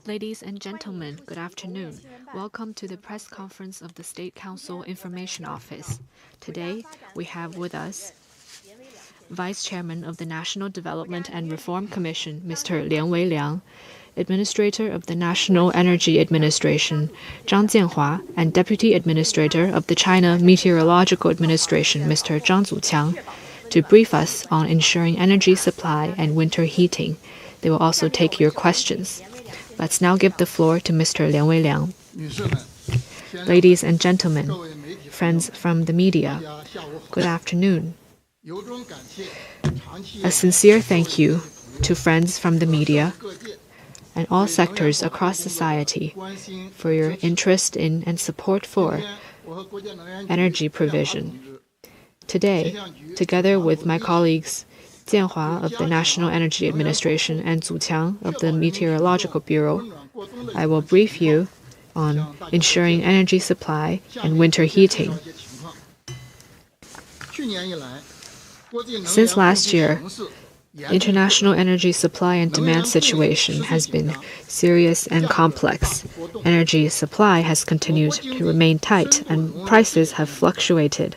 Ladies and gentlemen, good afternoon. Welcome to the press conference of the State Council Information Office. Today, we have with us Vice Chairman of the National Development and Reform Commission, Mr. Liang Weiliang, Administrator of the National Energy Administration, Zhang Jianhua, and Deputy Administrator of the China Meteorological Administration, Mr. Zhang Zuqiang, to brief us on ensuring energy supply and winter heating. They will also take your questions. Let's now give the floor to Mr. Liang Weiliang. Ladies and gentlemen, friends from the media, good afternoon. A sincere thank you to friends from the media and all sectors across society for your interest in and support for energy provision. Today, together with my colleagues Jianhua of the National Energy Administration and Zuqiang of the Meteorological Bureau, I will brief you on ensuring energy supply and winter heating. Since last year, the international energy supply and demand situation has been serious and complex. Energy supply has continued to remain tight and prices have fluctuated.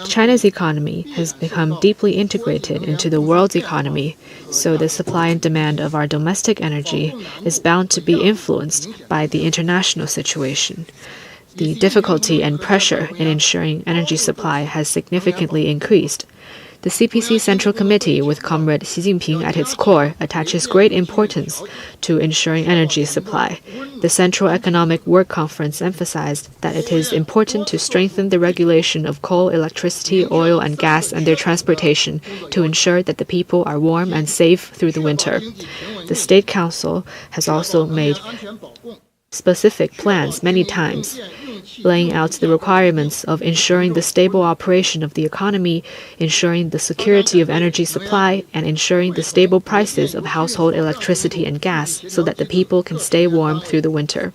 China's economy has become deeply integrated into the world's economy, so the supply and demand of our domestic energy is bound to be influenced by the international situation. The difficulty and pressure in ensuring energy supply has significantly increased. The CPC Central Committee, with Comrade Xi Jinping at its core, attaches great importance to ensuring energy supply. The Central Economic Work Conference emphasized that it is important to strengthen the regulation of coal, electricity, oil, and gas and their transportation to ensure that the people are warm and safe through the winter. The State Council has also made specific plans many times, laying out the requirements of ensuring the stable operation of the economy, ensuring the security of energy supply, and ensuring the stable prices of household electricity and gas so that the people can stay warm through the winter.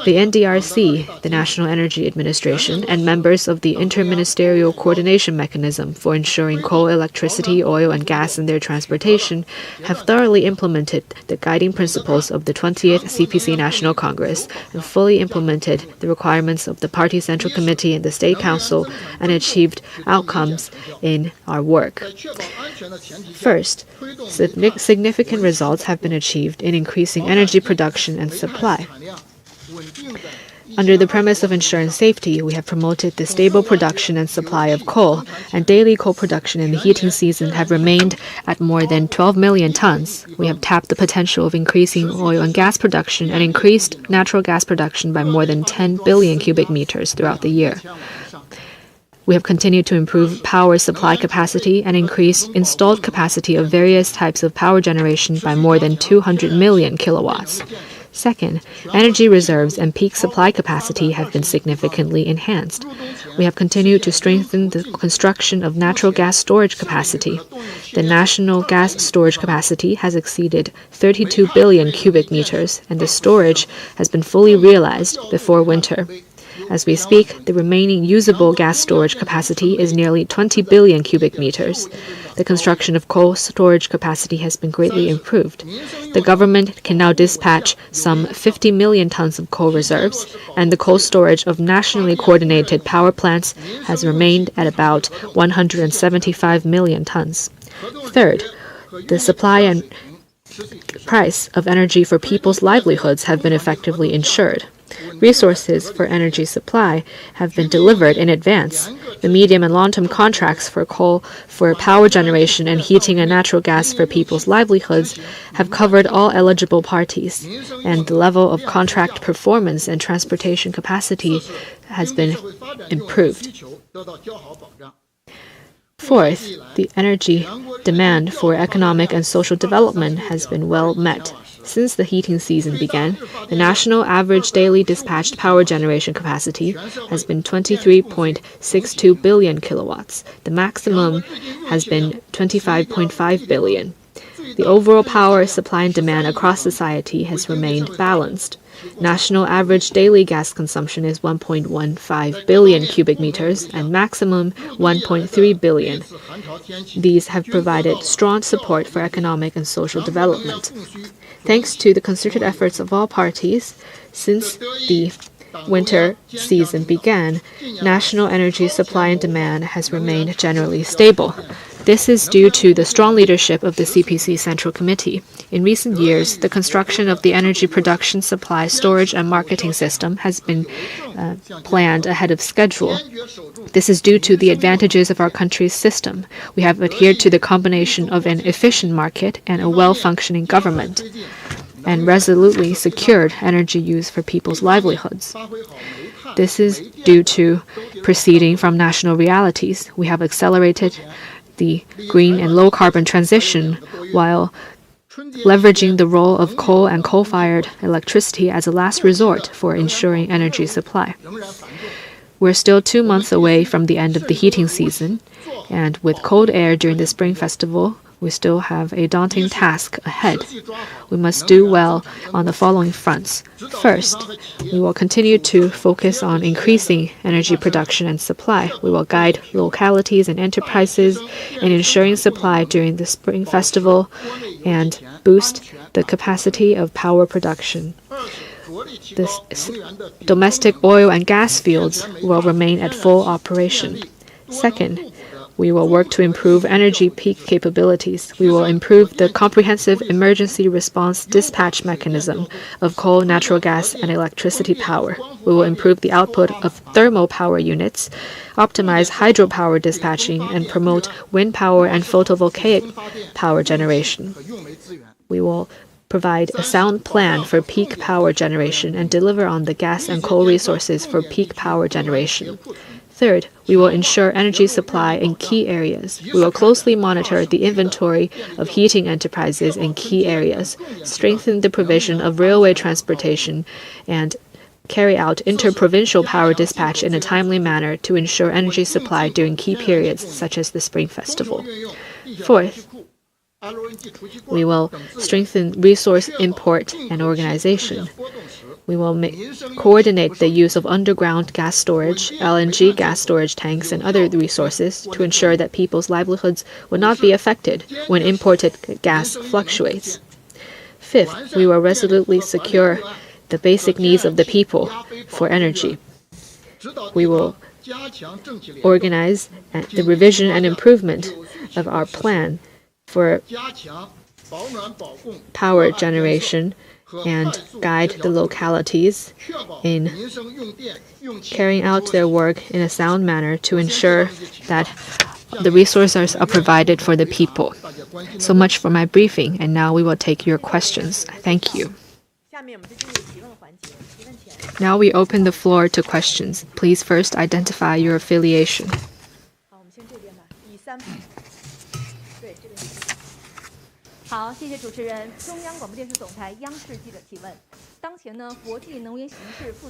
The NDRC, the National Energy Administration, and members of the Interministerial Coordination Mechanism for ensuring coal, electricity, oil, and gas in their transportation have thoroughly implemented the guiding principles of the 20th CPC National Congress and fully implemented the requirements of the Party Central Committee and the State Council and achieved outcomes in our work. First, significant results have been achieved in increasing energy production and supply. Under the premise of ensuring safety, we have promoted the stable production and supply of coal, and daily coal production in the heating season have remained at more than 12 million tons. We have tapped the potential of increasing oil and gas production and increased natural gas production by more than 10 billion cubic meters throughout the year. We have continued to improve power supply capacity and increased installed capacity of various types of power generation by more than 200 million kilowatts. Second, energy reserves and peak supply capacity have been significantly enhanced. We have continued to strengthen the construction of natural gas storage capacity. The national gas storage capacity has exceeded 32 billion cubic meters, and the storage has been fully realized before winter. As we speak, the remaining usable gas storage capacity is nearly 20 billion cubic meters. The construction of coal storage capacity has been greatly improved. The government can now dispatch some 50 million tons of coal reserves, and the coal storage of nationally coordinated power plants has remained at about 175 million tons. Third, the supply and price of energy for people's livelihoods have been effectively ensured. Resources for energy supply have been delivered in advance. The medium and long-term contracts for coal for power generation and heating and natural gas for people's livelihoods have covered all eligible parties, and the level of contract performance and transportation capacity has been improved. Fourth, the energy demand for economic and social development has been well met. Since the heating season began, the national average daily dispatched power generation capacity has been 23.62 billion kilowatts. The maximum has been 25.5 billion. The overall power supply and demand across society has remained balanced. National average daily gas consumption is 1.15 billion cubic meters and maximum 1.3 billion. These have provided strong support for economic and social development. Thanks to the concerted efforts of all parties, since the winter season began, national energy supply and demand has remained generally stable. This is due to the strong leadership of the CPC Central Committee. In recent years, the construction of the energy production, supply, storage, and marketing system has been planned ahead of schedule. This is due to the advantages of our country's system. We have adhered to the combination of an efficient market and a well-functioning government, and resolutely secured energy use for people's livelihoods. This is due to proceeding from national realities. We have accelerated the green and low-carbon transition while leveraging the role of coal and coal-fired electricity as a last resort for ensuring energy supply. We're still 2 months away from the end of the heating season, and with cold air during the Spring Festival, we still have a daunting task ahead. We must do well on the following fronts. First, we will continue to focus on increasing energy production and supply. We will guide localities and enterprises in ensuring supply during the Spring Festival and boost the capacity of power production. The domestic oil and gas fields will remain at full operation. Second, we will work to improve energy peak capabilities. We will improve the comprehensive emergency response dispatch mechanism of coal, natural gas, and electricity power. We will improve the output of thermal power units, optimize hydropower dispatching, and promote wind power and photovoltaic power generation. We will provide a sound plan for peak power generation and deliver on the gas and coal resources for peak power generation. Third, we will ensure energy supply in key areas. We will closely monitor the inventory of heating enterprises in key areas, strengthen the provision of railway transportation, and carry out interprovincial power dispatch in a timely manner to ensure energy supply during key periods such as the Spring Festival. Fourth, we will strengthen resource import and organization. We will coordinate the use of underground gas storage, LNG gas storage tanks, and other resources to ensure that people's livelihoods will not be affected when imported gas fluctuates. Fifth, we will resolutely secure the basic needs of the people for energy. We will organize the revision and improvement of our plan for power generation and guide the localities in carrying out their work in a sound manner to ensure that the resources are provided for the people. So much for my briefing, and now we will take your questions. Thank you. Now we open the floor to questions. Please first identify your affiliation.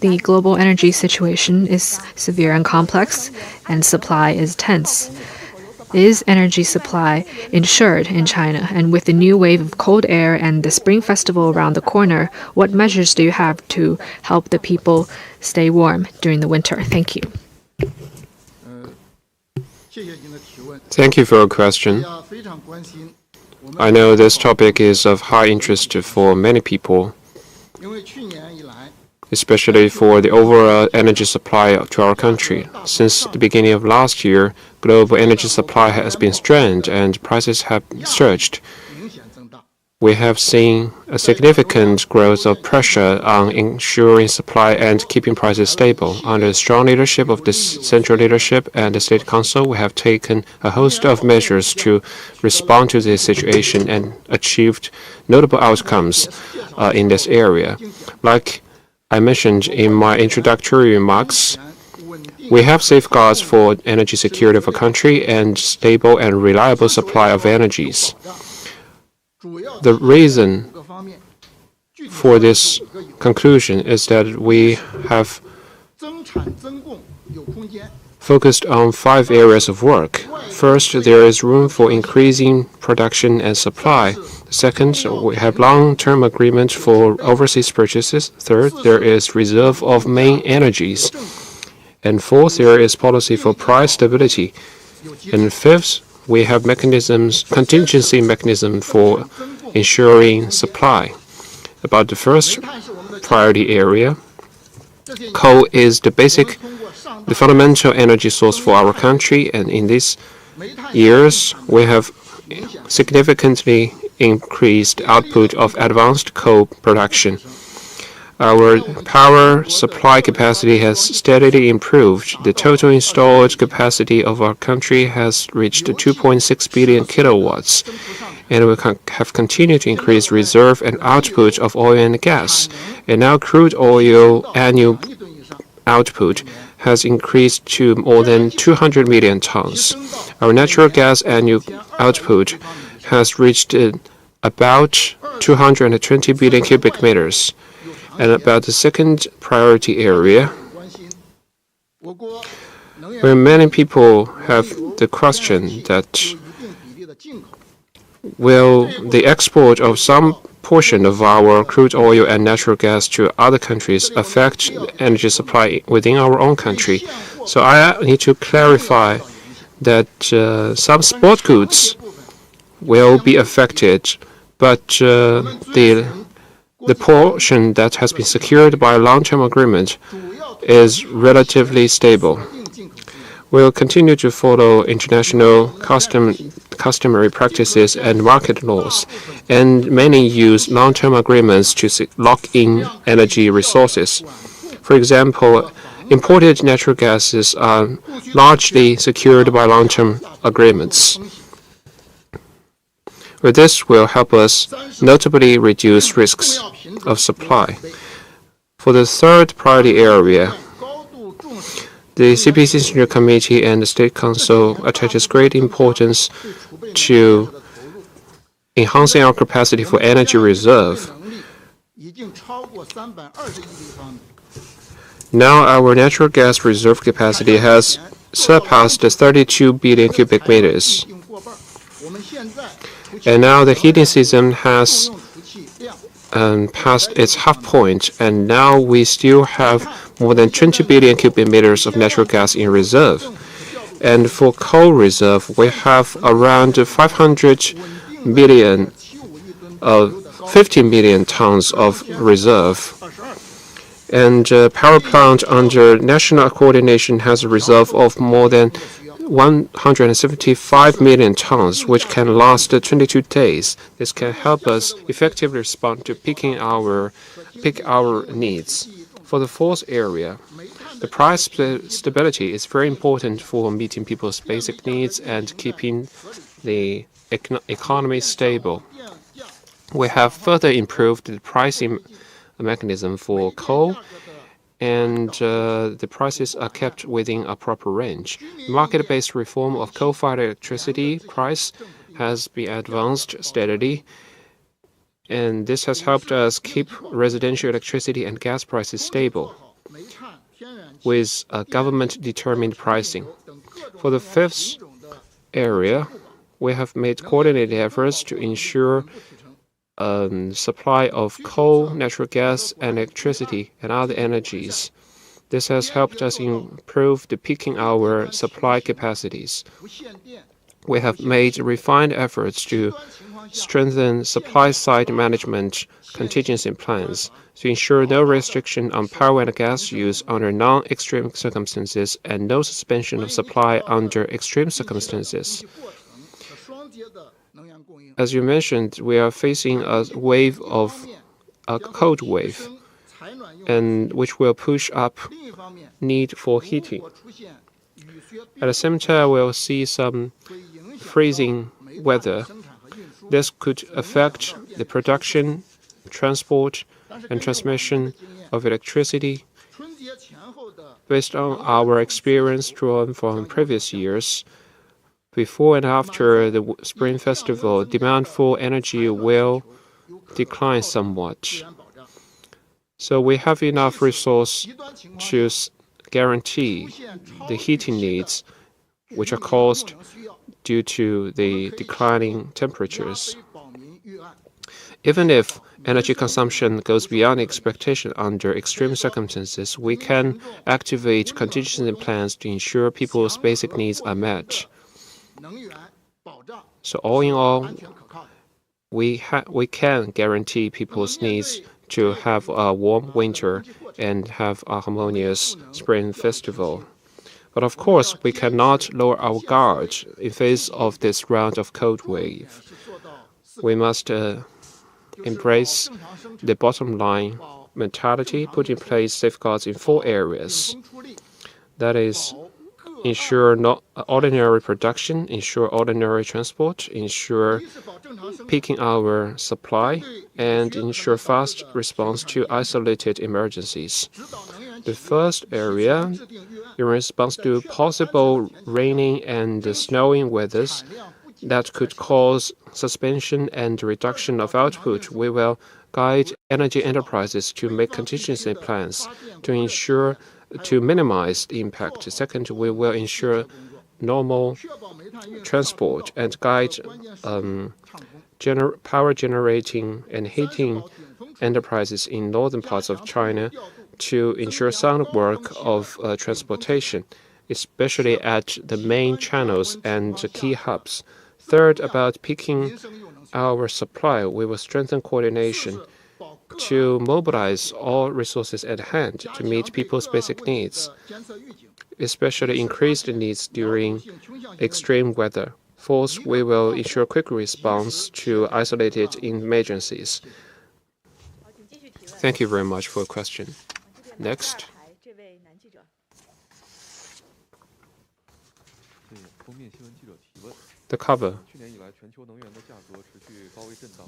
The global energy situation is severe and complex, and supply is tense. Is energy supply ensured in China? And with the new wave of cold air and the Spring Festival around the corner, what measures do you have to help the people stay warm during the winter? Thank you. Thank you for your question. I know this topic is of high interest for many people, especially for the overall energy supply to our country. Since the beginning of last year, global energy supply has been strained and prices have surged. We have seen a significant growth of pressure on ensuring supply and keeping prices stable. Under the strong leadership of the central leadership and the State Council, we have taken a host of measures to respond to this situation and achieved notable outcomes in this area. Like I mentioned in my introductory remarks, we have safeguards for energy security of a country and stable and reliable supply of energies. The reason for this conclusion is that we have focused on 5 areas of work. First, there is room for increasing production and supply. Second, we have long-term agreement for overseas purchases. Third, there is reserve of main energies. And fourth, there is policy for price stability. And fifth, we have contingency mechanism for ensuring supply. About the first priority area, coal is the fundamental energy source for our country, and in these years, we have significantly increased output of advanced coal production. Our power supply capacity has steadily improved. The total installed capacity of our country has reached 2.6 billion kilowatts, and we have continued to increase reserve and output of oil and gas. And now crude oil annual output has increased to more than 200 million tons. Our natural gas annual output has reached about 220 billion cubic meters. And about the second priority area, where many people have the question that will the export of some portion of our crude oil and natural gas to other countries affect energy supply within our own country? So I need to clarify that some sport goods will be affected, but the portion that has been secured by a long-term agreement is relatively stable. We'll continue to follow international customary practices and market laws, and many use long-term agreements to lock in energy resources. For example, imported natural gases are largely secured by long-term agreements. This will help us notably reduce risks of supply. For the third priority area, the CPC Central Committee and the State Council attaches great importance to enhancing our capacity for energy reserve. Now our natural gas reserve capacity has surpassed 32 billion cubic meters. And now the heating season has passed its half point, and now we still have more than 20 billion cubic meters of natural gas in reserve. And for coal reserve, we have around 15 million tons of reserve. And power plant under national coordination has a reserve of more than 175 million tons, which can last 22 days. This can help us effectively respond to peak hour needs. For the fourth area, the price stability is very important for meeting people's basic needs and keeping the economy stable. We have further improved the pricing mechanism for coal, and the prices are kept within a proper range. Market-based reform of coal-fired electricity price has been advanced steadily, and this has helped us keep residential electricity and gas prices stable with government-determined pricing. For the fifth area, we have made coordinated efforts to ensure supply of coal, natural gas, and electricity and other energies. This has helped us improve the peaking hour supply capacities. We have made refined efforts to strengthen supply-side management contingency plans to ensure no restriction on power and gas use under non-extreme circumstances and no suspension of supply under extreme circumstances. As you mentioned, we are facing a cold wave, and which will push up need for heating. At the same time, we'll see some freezing weather. This could affect the production, transport, and transmission of electricity. Based on our experience drawn from previous years, before and after the Spring Festival, demand for energy will decline somewhat. So we have enough resource to guarantee the heating needs, which are caused due to the declining temperatures. Even if energy consumption goes beyond expectation under extreme circumstances, we can activate contingency plans to ensure people's basic needs are met. So all in all, we can guarantee people's needs to have a warm winter and have a harmonious spring festival. But of course, we cannot lower our guard in face of this round of cold wave. We must embrace the bottom line mentality, put in place safeguards in 4 areas. That is, ensure not ordinary production, ensure ordinary transport, ensure peaking hour supply, and ensure fast response to isolated emergencies. The first area, in response to possible raining and snowing weathers that could cause suspension and reduction of output, we will guide energy enterprises to make contingency plans to minimize the impact. Second, we will ensure normal transport and guide power generating and heating enterprises in northern parts of China to ensure sound work of transportation, especially at the main channels and key hubs. Third, about peaking our supply, we will strengthen coordination to mobilize all resources at hand to meet people's basic needs, especially increased needs during extreme weather. Fourth, we will ensure quick response to isolated emergencies. Thank you very much for your question. Next. The cover.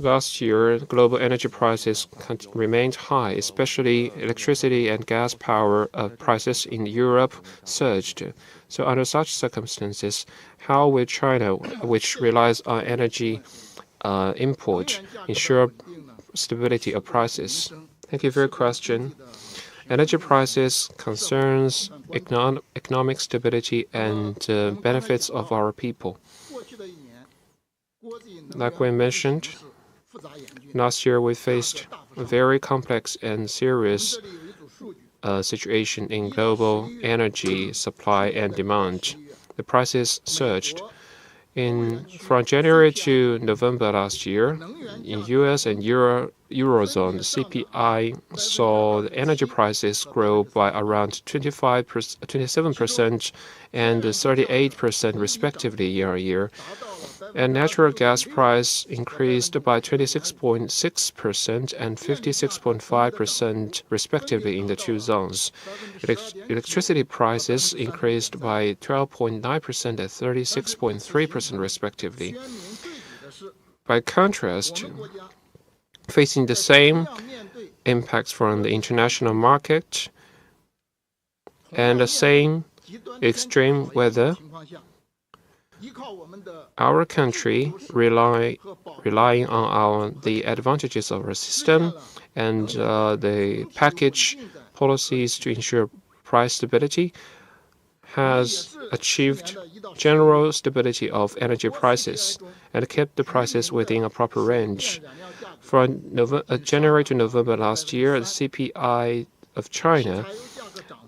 Last year, global energy prices remained high, especially electricity and gas power prices in Europe surged. So under such circumstances, how will China, which relies on energy import, ensure stability of prices? Thank you for your question. Energy prices concerns economic stability and benefits of our people. Like we mentioned, last year we faced a very complex and serious situation in global energy supply and demand. The prices surged. From January to November last year, in US and Eurozone, the CPI saw the energy prices grow by around 27% and 38% respectively year-on-year. And natural gas price increased by 26.6% and 56.5% respectively in the two zones. Electricity prices increased by 12.9% and 36.3% respectively. By contrast, facing the same impacts from the international market and the same extreme weather, our country, relying on the advantages of our system and the package policies to ensure price stability, has achieved general stability of energy prices and kept the prices within a proper range. From January to November last year, the CPI of China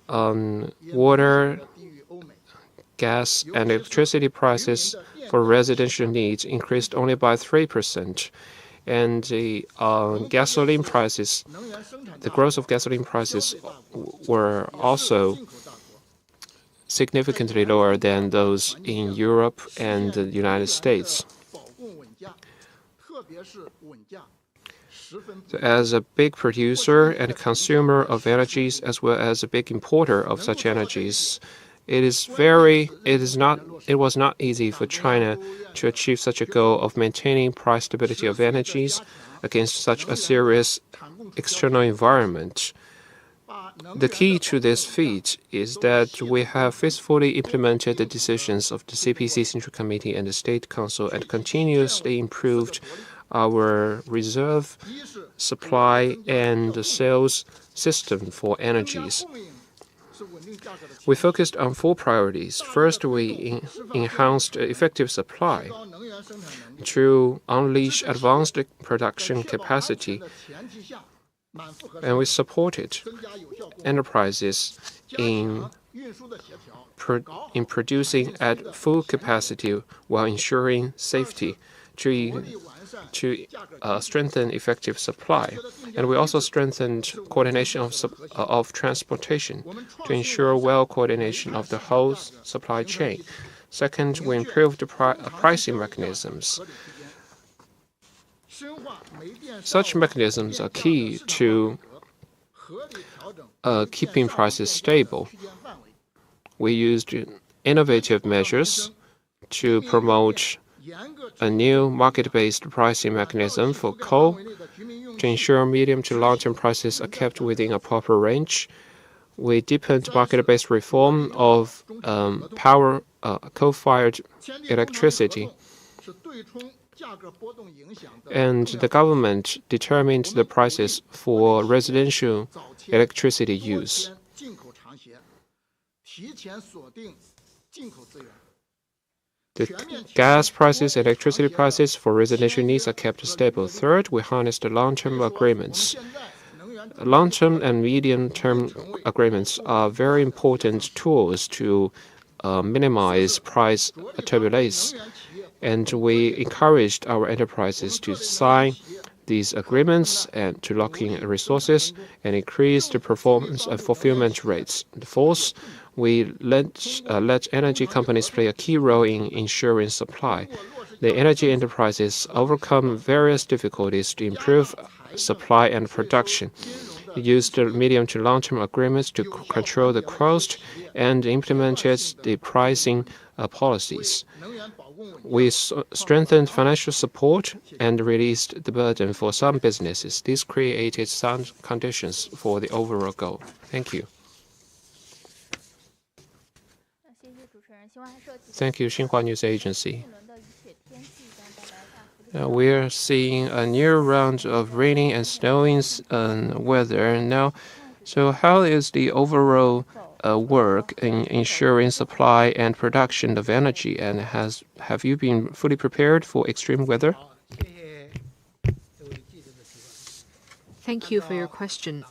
on water, gas, and electricity prices for residential needs increased only by 3%. And the gasoline prices, the growth of gasoline prices were also significantly lower than those in Europe and the United States. So as a big producer and consumer of energies, as well as a big importer of such energies, it was not easy for China to achieve such a goal of maintaining price stability of energies against such a serious external environment. The key to this feat is that we have faithfully implemented the decisions of the CPC Central Committee and the State Council and continuously improved our reserve, supply, and sales system for energies. We focused on 4 priorities. First, we enhanced effective supply to unleash advanced production capacity, and we supported enterprises in producing at full capacity while ensuring safety to strengthen effective supply. And we also strengthened coordination of transportation to ensure well coordination of the whole supply chain. Second, we improved pricing mechanisms. Such mechanisms are key to keeping prices stable. We used innovative measures to promote a new market-based pricing mechanism for coal to ensure medium to long-term prices are kept within a proper range. We deepened market-based reform of coal-fired electricity, and the government determined the prices for residential electricity use. The gas prices and electricity prices for residential needs are kept stable. Third, we harnessed long-term agreements. Long-term and medium-term agreements are very important tools to minimize price turbulence, and we encouraged our enterprises to sign these agreements and to lock in resources and increase the performance and fulfillment rates. Fourth, we let energy companies play a key role in ensuring supply. The energy enterprises overcome various difficulties to improve supply and production. It used medium to long-term agreements to control the cost and implemented the pricing policies. We strengthened financial support and released the burden for some businesses. This created sound conditions for the overall goal. Thank you. Thank you, Xinhua News Agency. We're seeing a new round of raining and snowing weather now. So how is the overall work in ensuring supply and production of energy, and have you been fully prepared for extreme weather? Thank you for your question.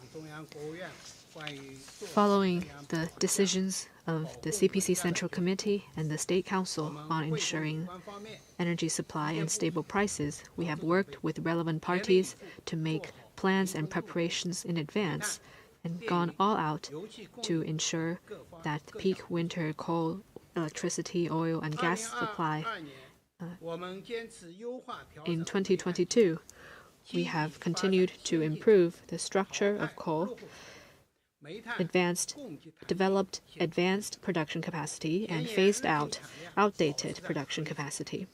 Following the decisions of the CPC Central Committee and the State Council on ensuring energy supply and stable prices, we have worked with relevant parties to make plans and preparations in advance and gone all out to ensure that peak winter coal, electricity, oil, and gas supply in 2022, we have continued to improve the structure of coal, developed advanced production capacity, and phased out outdated production capacity.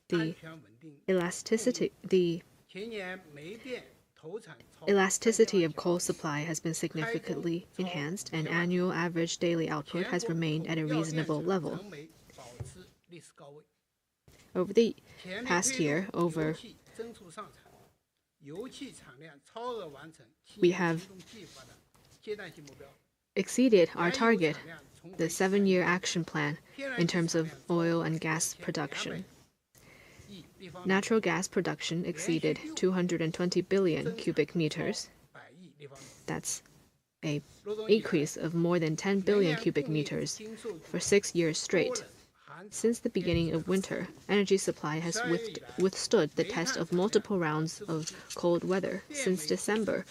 The elasticity of coal supply has been significantly enhanced, and annual average daily output has remained at a reasonable level. Over the past year, we have exceeded our target, the 7-year action plan, in terms of oil and gas production. Natural gas production exceeded 220 billion cubic meters. That's an increase of more than 10 billion cubic meters for 6 years straight. Since the beginning of winter, energy supply has withstood the test of multiple rounds of cold weather. Since December,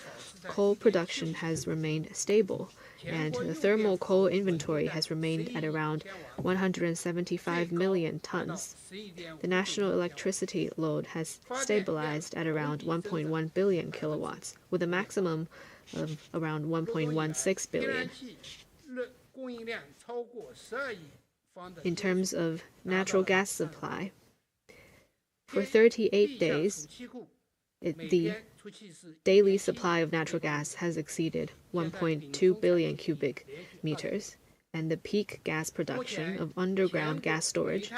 coal production has remained stable, and the thermal coal inventory has remained at around 175 million tons. The national electricity load has stabilized at around 1.1 billion kilowatts, with a maximum of around 1.16 billion. In terms of natural gas supply, for 38 days, the daily supply of natural gas has exceeded 1.2 billion cubic meters, and the peak gas production of underground gas storage,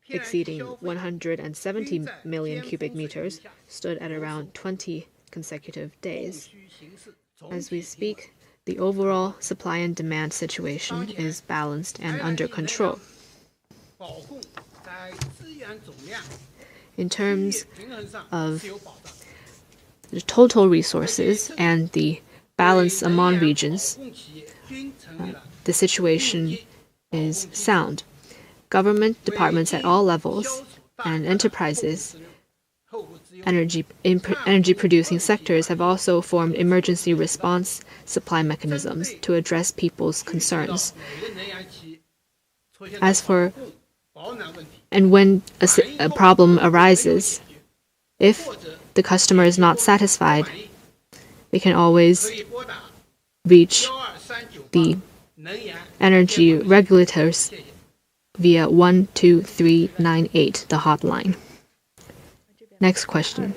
exceeding 170 million cubic meters, stood at around 20 consecutive days. As we speak, the overall supply and demand situation is balanced and under control. In terms of the total resources and the balance among regions, the situation is sound. Government departments at all levels and enterprises, energy producing sectors have also formed emergency response supply mechanisms to address people's concerns. And when a problem arises, if the customer is not satisfied, they can always reach the energy regulators via 12398, the hotline. Next question.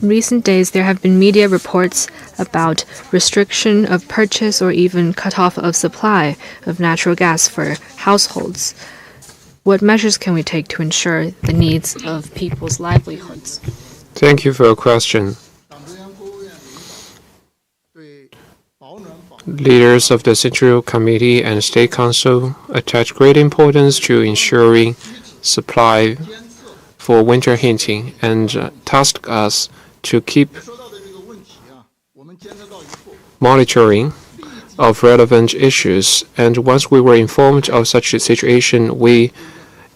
In recent days, there have been media reports about restriction of purchase or even cutoff of supply of natural gas for households. What measures can we take to ensure the needs of people's livelihoods? Thank you for your question. Leaders of the Central Committee and State Council attach great importance to ensuring supply for winter heating and tasked us to keep monitoring of relevant issues. And once we were informed of such a situation, we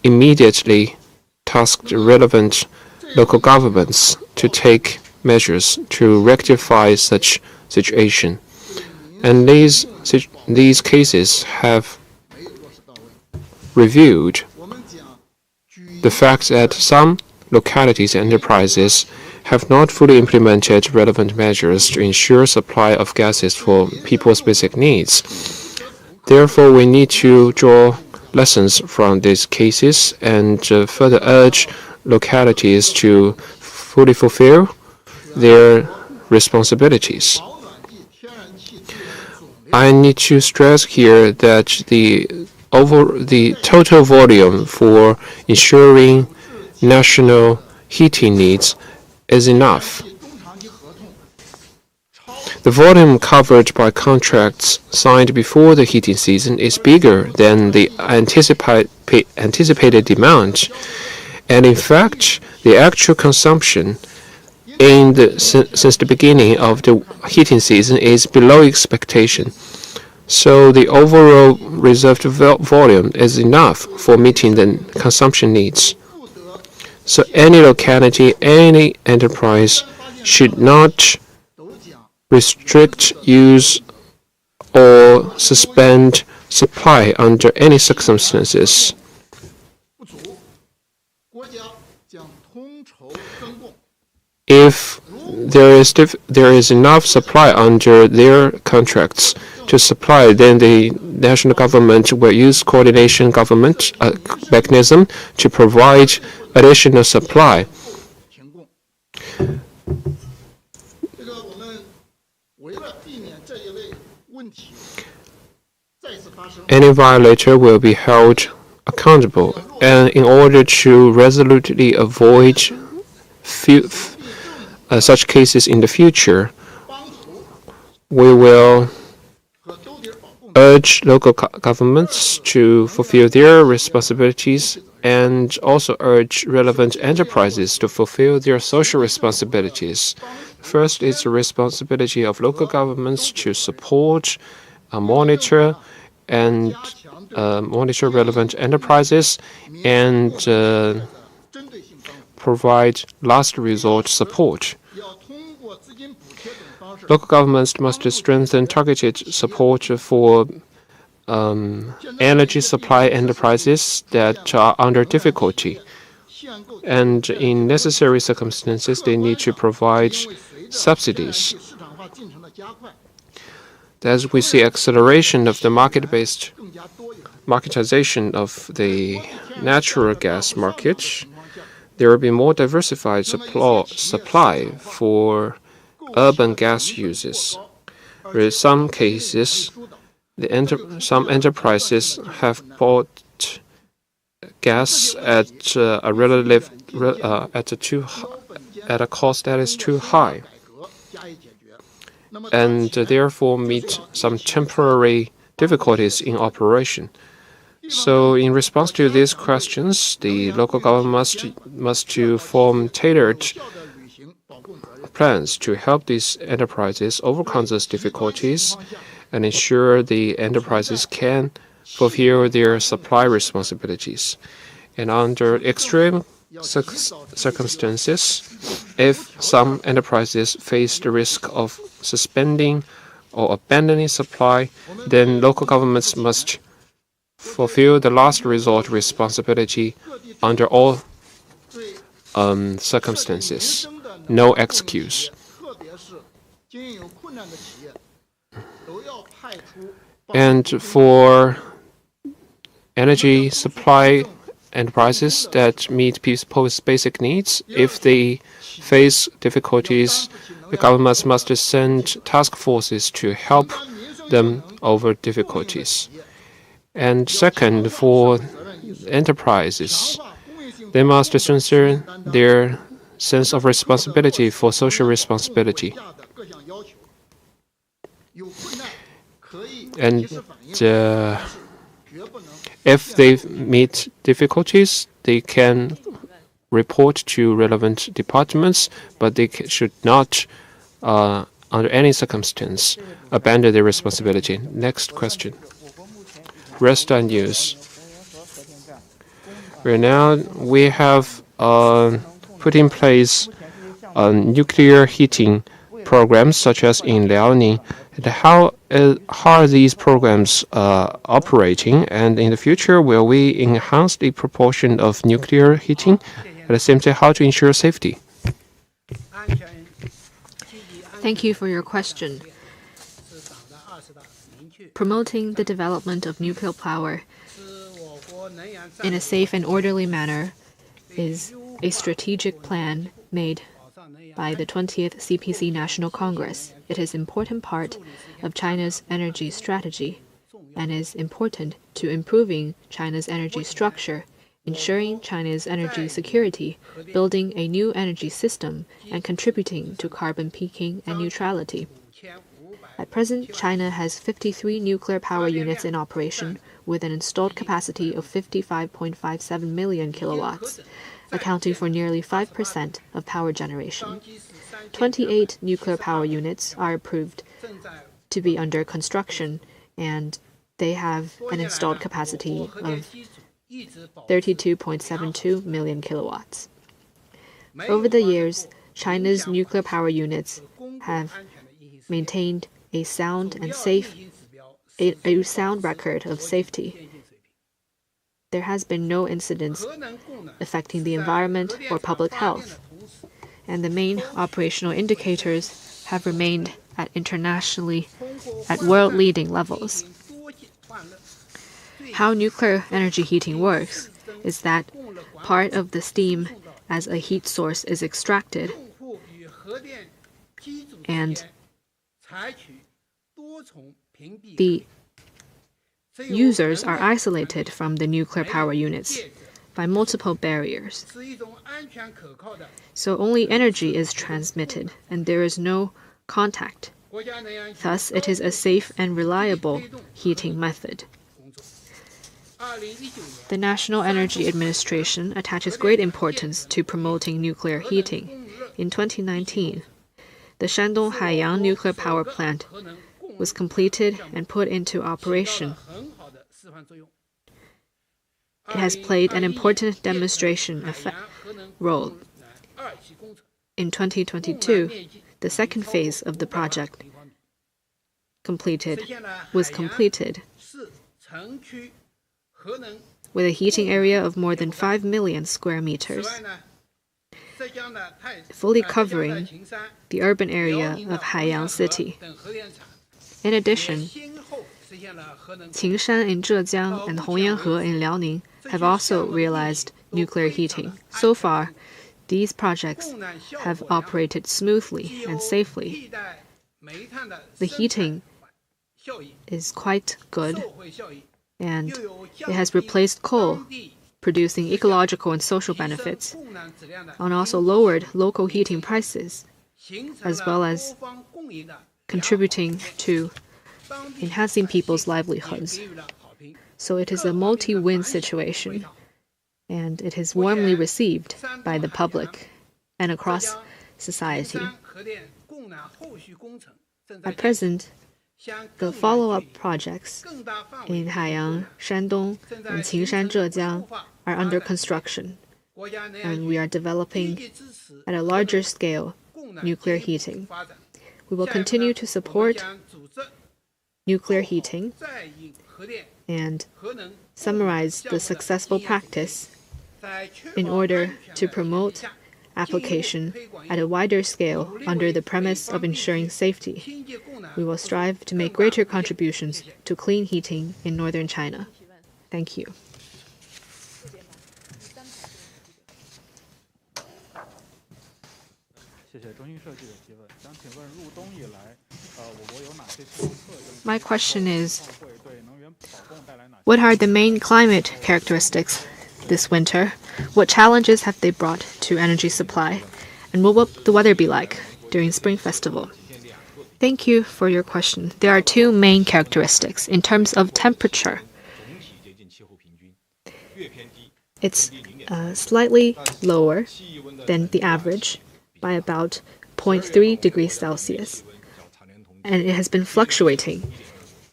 immediately tasked relevant local governments to take measures to rectify such situation. And these cases have revealed the fact that some localities and enterprises have not fully implemented relevant measures to ensure supply of gases for people's basic needs. Therefore, we need to draw lessons from these cases and further urge localities to fully fulfill their responsibilities. I need to stress here that the total volume for ensuring national heating needs is enough. The volume covered by contracts signed before the heating season is bigger than the anticipated demand, and in fact, the actual consumption since the beginning of the heating season is below expectation. So the overall reserved volume is enough for meeting the consumption needs. So any locality, any enterprise should not restrict use or suspend supply under any circumstances. If there is enough supply under their contracts to supply, then the national government will use coordination government mechanism to provide additional supply. Any violator will be held accountable, and in order to resolutely avoid such cases in the future, we will urge local governments to fulfill their responsibilities and also urge relevant enterprises to fulfill their social responsibilities. First is the responsibility of local governments to support, monitor relevant enterprises and provide last resort support. Local governments must strengthen targeted support for energy supply enterprises that are under difficulty. And in necessary circumstances, they need to provide subsidies. As we see acceleration of the marketization of the natural gas market, there will be more diversified supply for urban gas uses. In some cases, some enterprises have bought gas at at a cost that is too high, and therefore meet some temporary difficulties in operation. So, in response to these questions, the local government must to form tailored plans to help these enterprises overcome those difficulties and ensure the enterprises can fulfill their supply responsibilities. And under extreme circumstances, if some enterprises face the risk of suspending or abandoning supply, then local governments must fulfill the last resort responsibility under all circumstances. No excuse. And for energy supply enterprises that meet people's basic needs, if they face difficulties, the governments must send task forces to help them over difficulties. And second, for enterprises, they must strengthen their sense of responsibility for social responsibility. And if they meet difficulties, they can report to relevant departments, but they should not, under any circumstance, abandon their responsibility. Next question. Resta News. Right now, we have put in place nuclear heating programs, such as in Liaoning. And how are these programs operating? And in the future, will we enhance the proportion of nuclear heating? At the same time, how to ensure safety? Thank you for your question. Promoting the development of nuclear power in a safe and orderly manner is a strategic plan made by the 20th CPC National Congress. It is an important part of China's energy strategy and is important to improving China's energy structure, ensuring China's energy security, building a new energy system, and contributing to carbon peaking and neutrality. At present, China has 53 nuclear power units in operation with an installed capacity of 55.57 million kilowatts, accounting for nearly 5% of power generation. 28 nuclear power units are approved to be under construction, and they have an installed capacity of 32.72 million kilowatts. Over the years, China's nuclear power units have maintained a sound record of safety. There has been no incidents affecting the environment or public health, and the main operational indicators have remained at world-leading levels. How nuclear energy heating works is that part of the steam as a heat source is extracted, and the users are isolated from the nuclear power units by multiple barriers. So only energy is transmitted and there is no contact. Thus, it is a safe and reliable heating method. The National Energy Administration attaches great importance to promoting nuclear heating. In 2019, the Shandong Haiyang nuclear power plant was completed and put into operation. It has played an important demonstration role. In 2022, the second phase of the project was completed with a heating area of more than 5 million square meters, fully covering the urban area of Haiyang City. In addition, Qingshan in Zhejiang and Hongyanhe in Liaoning have also realized nuclear heating. So far, these projects have operated smoothly and safely. The heating is quite good, and it has replaced coal producing ecological and social benefits, and also lowered local heating prices, as well as contributing to enhancing people's livelihoods. So it is a multi-win situation, and it is warmly received by the public and across society. At present, the follow-up projects in Haiyang, Shandong, and Qingshan, Zhejiang are under construction, and we are developing at a larger scale nuclear heating. We will continue to support nuclear heating and summarize the successful practice in order to promote application at a wider scale under the premise of ensuring safety. We will strive to make greater contributions to clean heating in northern China. Thank you. My question is, what are the main climate characteristics this winter? What challenges have they brought to energy supply? And what will the weather be like during Spring Festival? Thank you for your question. There are two main characteristics. In terms of temperature, it's slightly lower than the average by about 0.3 degrees Celsius, and it has been fluctuating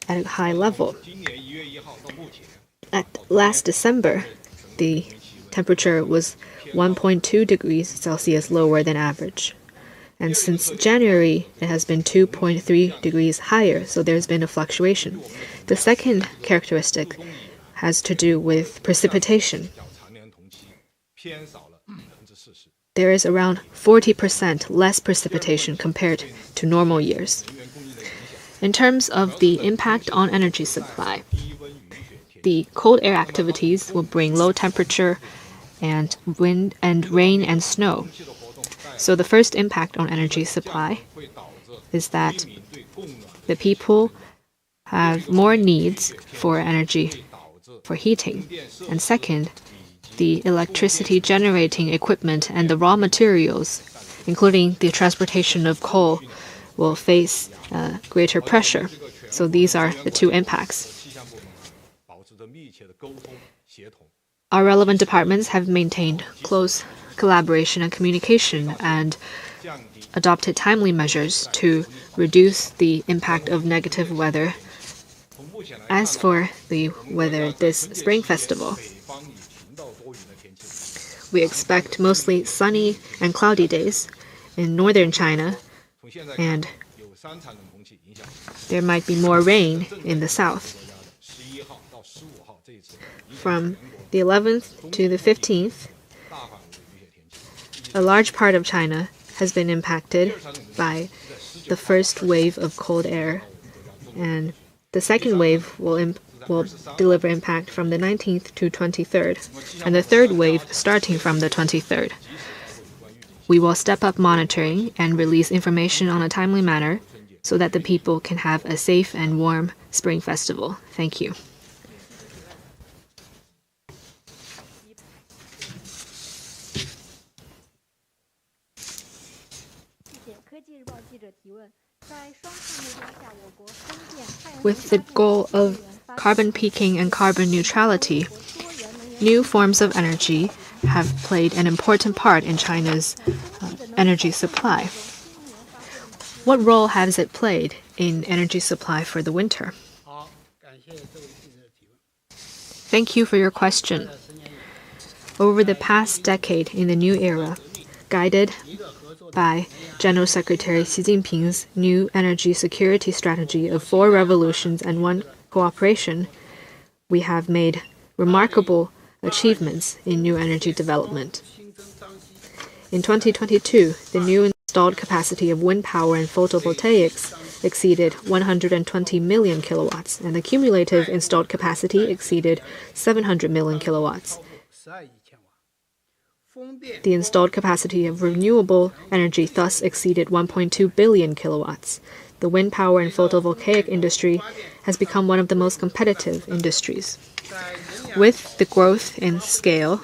at a high level. At last December, the temperature was 1.2 degrees Celsius lower than average. And since January, it has been 2.3 degrees higher, so there's been a fluctuation. The second characteristic has to do with precipitation. There is around 40% less precipitation compared to normal years. In terms of the impact on energy supply, the cold air activities will bring low temperature and wind and rain and snow. So the first impact on energy supply is that the people have more needs for energy for heating. And second, the electricity generating equipment and the raw materials, including the transportation of coal, will face greater pressure. So these are the two impacts. Our relevant departments have maintained close collaboration and communication and adopted timely measures to reduce the impact of negative weather. As for the weather this Spring Festival, we expect mostly sunny and cloudy days in northern China, and there might be more rain in the south. From the 11th to the 15th, a large part of China has been impacted by the first wave of cold air, and the second wave will deliver impact from the 19th to 23rd, and the third wave starting from the 23rd. We will step up monitoring and release information on a timely manner so that the people can have a safe and warm Spring Festival. Thank you. With the goal of carbon peaking and carbon neutrality, new forms of energy have played an important part in China's energy supply. What role has it played in energy supply for the winter? Thank you for your question. Over the past decade in the new era, guided by General Secretary Xi Jinping's new energy security strategy of 4 revolutions and 1 cooperation, we have made remarkable achievements in new energy development. In 2022, the new installed capacity of wind power and photovoltaics exceeded 120 million kilowatts, and the cumulative installed capacity exceeded 700 million kilowatts. The installed capacity of renewable energy thus exceeded 1.2 billion kilowatts. the wind power and photovoltaic industry has become one of the most competitive industries. With the growth in scale,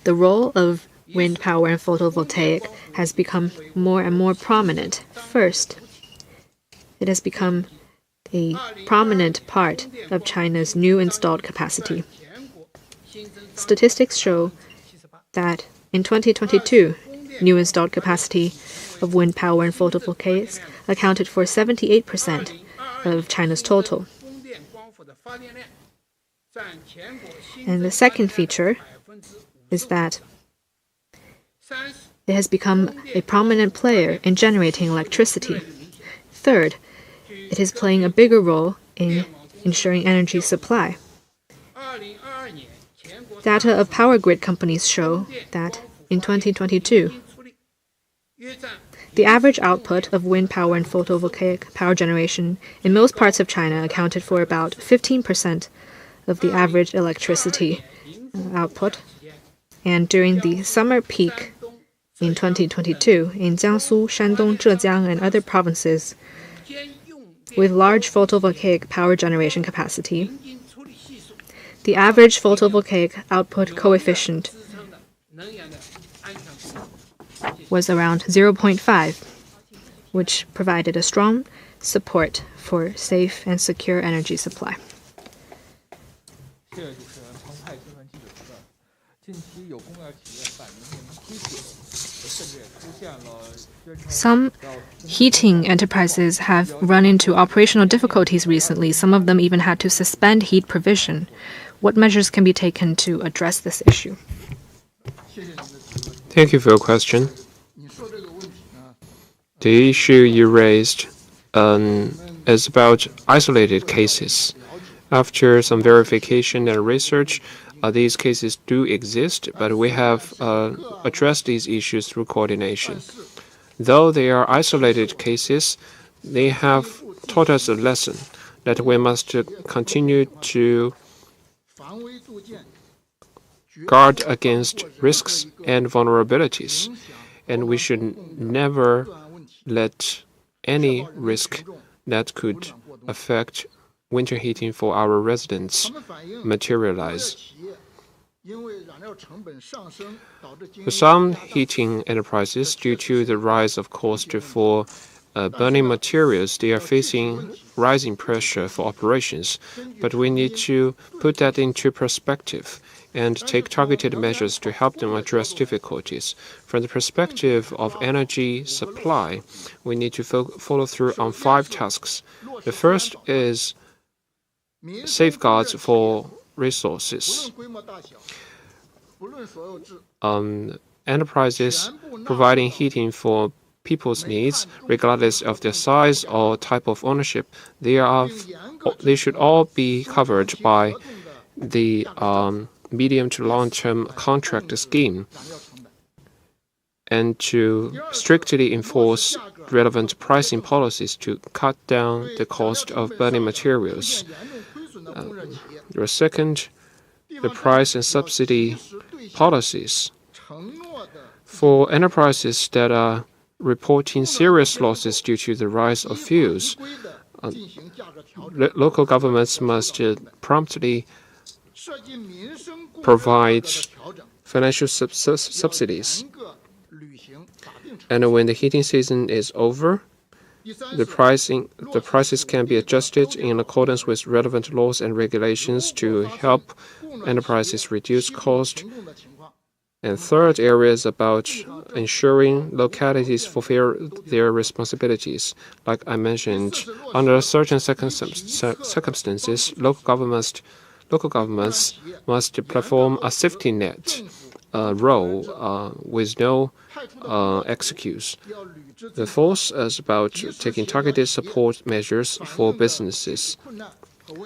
the role of wind power and photovoltaic has become more and more prominent. First, it has become a prominent part of China's new installed capacity. Statistics show that in 2022, new installed capacity of wind power and photovoltaics accounted for 78% of China's total. And the second feature is that it has become a prominent player in generating electricity. Third, it is playing a bigger role in ensuring energy supply. Data of power grid companies show that in 2022, the average output of wind power and photovoltaic power generation in most parts of China accounted for about 15% of the average electricity output. And during the summer peak in 2022, in Jiangsu, Shandong, Zhejiang, and other provinces with large photovoltaic power generation capacity, the average photovoltaic output coefficient was around 0.5, which provided a strong support for safe and secure energy supply. Some heating enterprises have run into operational difficulties recently. Some of them even had to suspend heat provision. What measures can be taken to address this issue? Thank you for your question. The issue you raised is about isolated cases. After some verification and research, these cases do exist, but we have addressed these issues through coordination. Though they are isolated cases, they have taught us a lesson that we must continue to guard against risks and vulnerabilities, and we should never let any risk that could affect winter heating for our residents materialize. For some heating enterprises, due to the rise of cost for burning materials, they are facing rising pressure for operations. But we need to put that into perspective and take targeted measures to help them address difficulties. From the perspective of energy supply, we need to follow through on 5 tasks. The first is safeguards for resources. Enterprises providing heating for people's needs, regardless of their size or type of ownership, they should all be covered by the medium to long-term contract scheme, and to strictly enforce relevant pricing policies to cut down the cost of burning materials. The second, the price and subsidy policies. For enterprises that are reporting serious losses due to the rise of fuels, local governments must promptly provide financial subsidies. And when the heating season is over, the prices can be adjusted in accordance with relevant laws and regulations to help enterprises reduce cost. And third area is about ensuring localities fulfill their responsibilities. Like I mentioned, under certain circumstances, local governments must perform a safety net role with no excuse. The fourth is about taking targeted support measures for businesses.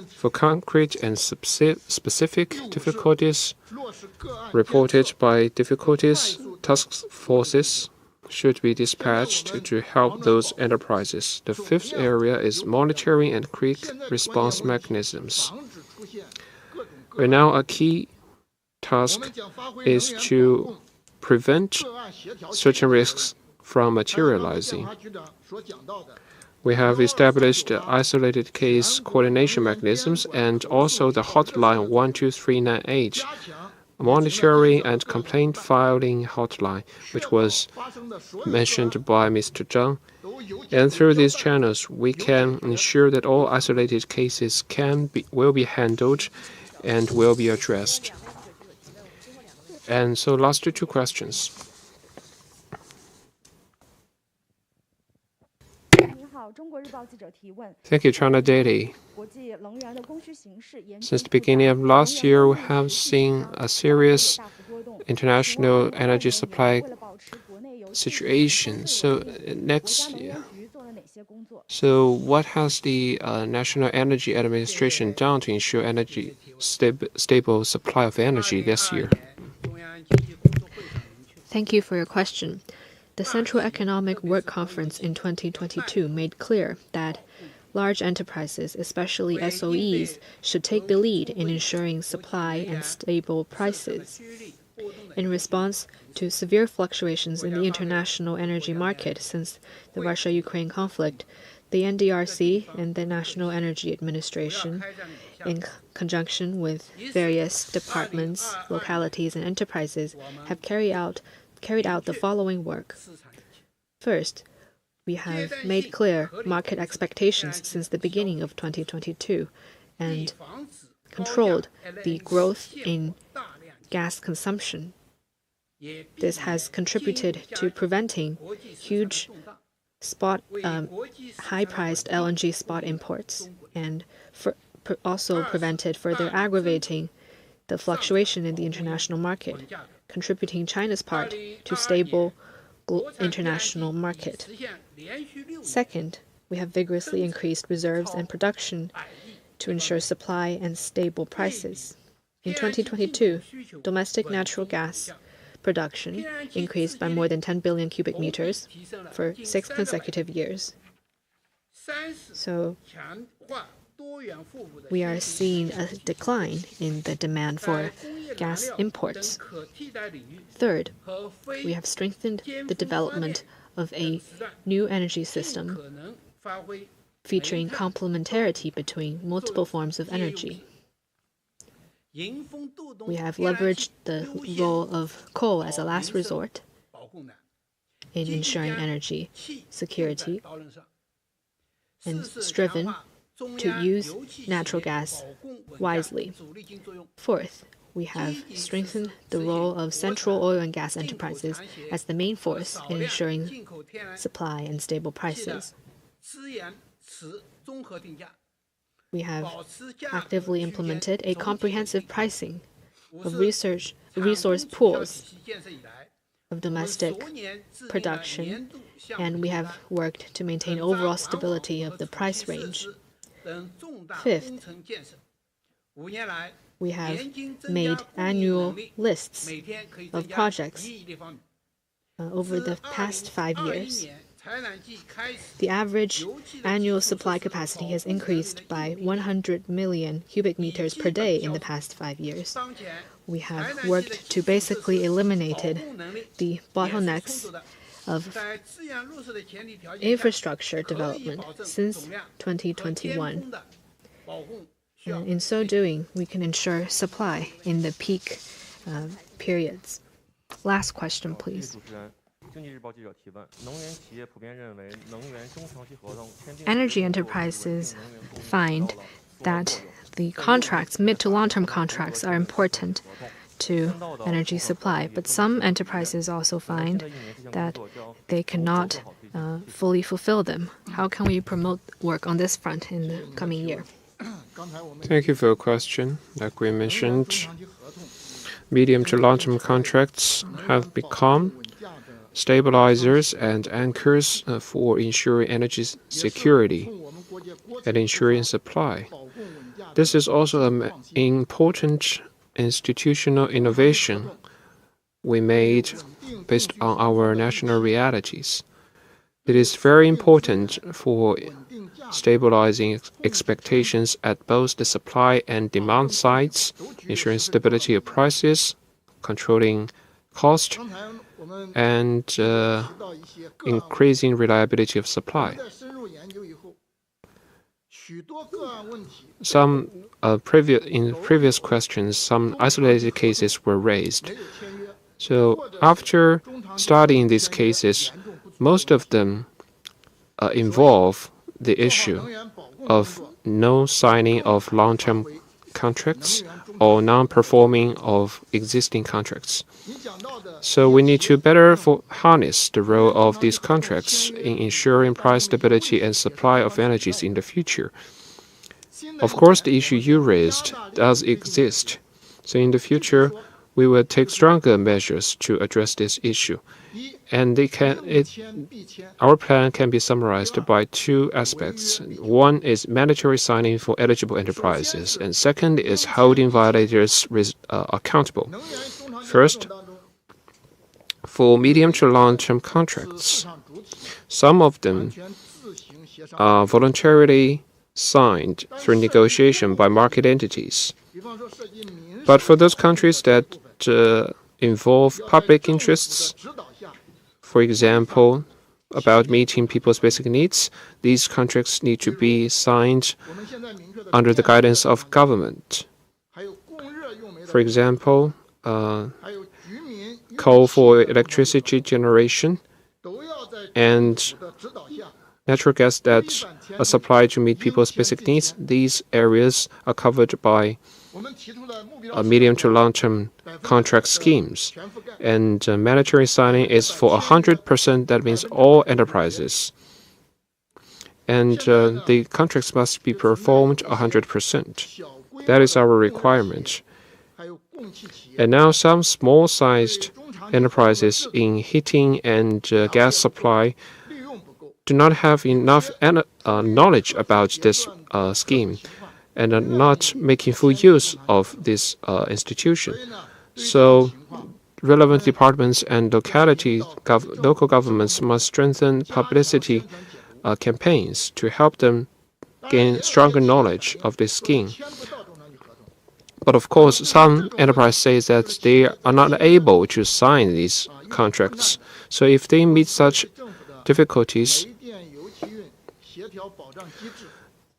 For concrete and specific difficulties reported by task forces should be dispatched to help those enterprises. The fifth area is monitoring and quick response mechanisms. Right now, a key task is to prevent certain risks from materializing. We have established isolated case coordination mechanisms and also the hotline 12398, monitoring and complaint filing hotline, which was mentioned by Mr. Zhang. And through these channels, we can ensure that all isolated cases will be handled and will be addressed. And so, last two questions. Thank you, China Daily. Since the beginning of last year, we have seen a serious international energy supply situation. So what has the National Energy Administration done to ensure stable supply of energy this year? Thank you for your question. The Central Economic Work Conference in 2022 made clear that large enterprises, especially SOEs, should take the lead in ensuring supply and stable prices. In response to severe fluctuations in the international energy market since the Russia-Ukraine conflict, the NDRC and the National Energy Administration, in conjunction with various departments, localities, and enterprises, have carried out the following work. First, we have made clear market expectations since the beginning of 2022 and controlled the growth in gas consumption. This has contributed to preventing huge high-priced LNG spot imports and also prevented further aggravating the fluctuation in the international market, contributing China's part to stable international market. Second, we have vigorously increased reserves and production to ensure supply and stable prices. In 2022, domestic natural gas production increased by more than 10 billion cubic meters for 6 consecutive years. So we are seeing a decline in the demand for gas imports. Third, we have strengthened the development of a new energy system featuring complementarity between multiple forms of energy. We have leveraged the role of coal as a last resort in ensuring energy security and striven to use natural gas wisely. Fourth, we have strengthened the role of central oil and gas enterprises as the main force in ensuring supply and stable prices. We have actively implemented a comprehensive pricing of resource pools of domestic production, and we have worked to maintain overall stability of the price range. Fifth, we have made annual lists of projects over the past 5 years. The average annual supply capacity has increased by 100 million cubic meters per day in the past 5 years. We have worked to basically eliminate the bottlenecks of infrastructure development since 2021. And in so doing, we can ensure supply in the peak periods. Last question, please. Energy enterprises find that the contracts, mid to long-term contracts, are important to energy supply, but some enterprises also find that they cannot fully fulfill them. How can we promote work on this front in the coming year? Thank you for your question. Like we mentioned, medium to long-term contracts have become stabilizers and anchors for ensuring energy security and ensuring supply. This is also an important institutional innovation we made based on our national realities. It is very important for stabilizing expectations at both the supply and demand sides, ensuring stability of prices, controlling cost, and increasing reliability of supply. In previous questions, some isolated cases were raised. So after studying these cases, most of them involve the issue of no signing of long-term contracts or non-performing of existing contracts. So we need to better harness the role of these contracts in ensuring price stability and supply of energies in the future. Of course, the issue you raised does exist. So in the future, we will take stronger measures to address this issue. And our plan can be summarized by two aspects. One is mandatory signing for eligible enterprises, and second is holding violators accountable. First, for medium to long-term contracts, some of them are voluntarily signed through negotiation by market entities. But for those countries that involve public interests, for example, about meeting people's basic needs, these contracts need to be signed under the guidance of government. For example, coal for electricity generation and natural gas that are supplied to meet people's basic needs. These areas are covered by medium to long-term contract schemes. And mandatory signing is for 100%, that means all enterprises. And the contracts must be performed 100%. That is our requirement. And now some small-sized enterprises in heating and gas supply do not have enough knowledge about this scheme and are not making full use of this institution. So relevant departments and local governments must strengthen publicity campaigns to help them gain stronger knowledge of this scheme. But of course, some enterprises say that they are not able to sign these contracts. So if they meet such difficulties,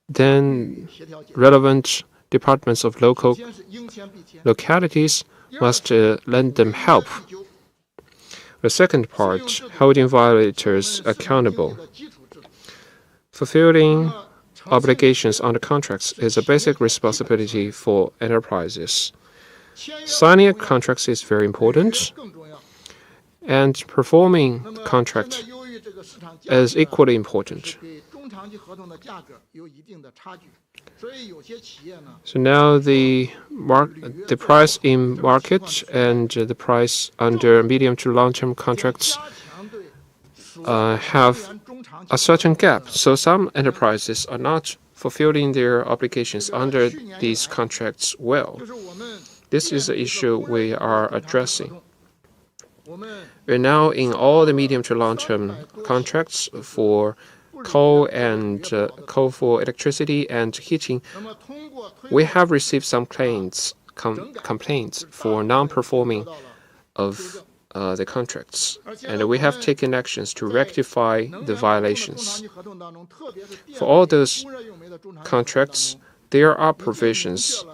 then relevant departments of localities must lend them help. The second part, holding violators accountable. Fulfilling obligations under contracts is a basic responsibility for enterprises. Signing a contract is very important, and performing contract is equally important. So now the price in market and the price under medium to long-term contracts have a certain gap. So some enterprises are not fulfilling their obligations under these contracts well. This is the issue we are addressing. We're now in all the medium to long-term contracts for coal for electricity and heating. We have received some complaints for non-performing of the contracts, and we have taken actions to rectify the violations. For all those contracts, there are provisions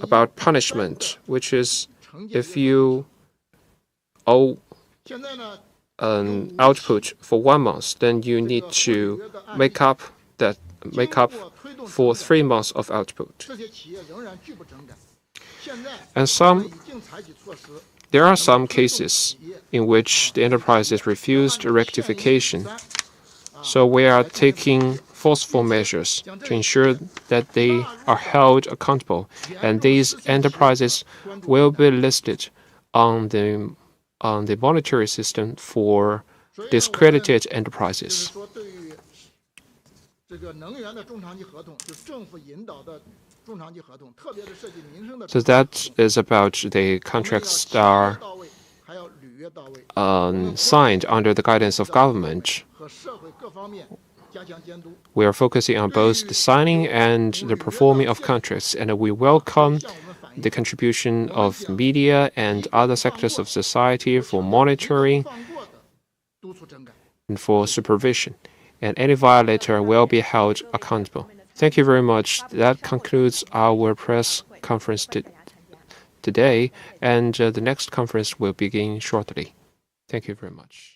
about punishment, which is if you owe an output for 1 month, then you need to make up for 3 months of output. And there are some cases in which the enterprises refused rectification. So we are taking forceful measures to ensure that they are held accountable, and these enterprises will be listed on the monetary system for discredited enterprises. So that is about the contracts that are signed under the guidance of government. We are focusing on both the signing and the performing of contracts, and we welcome the contribution of media and other sectors of society for monitoring and for supervision, and any violator will be held accountable. Thank you very much. That concludes our press conference today, and the next conference will begin shortly. Thank you very much.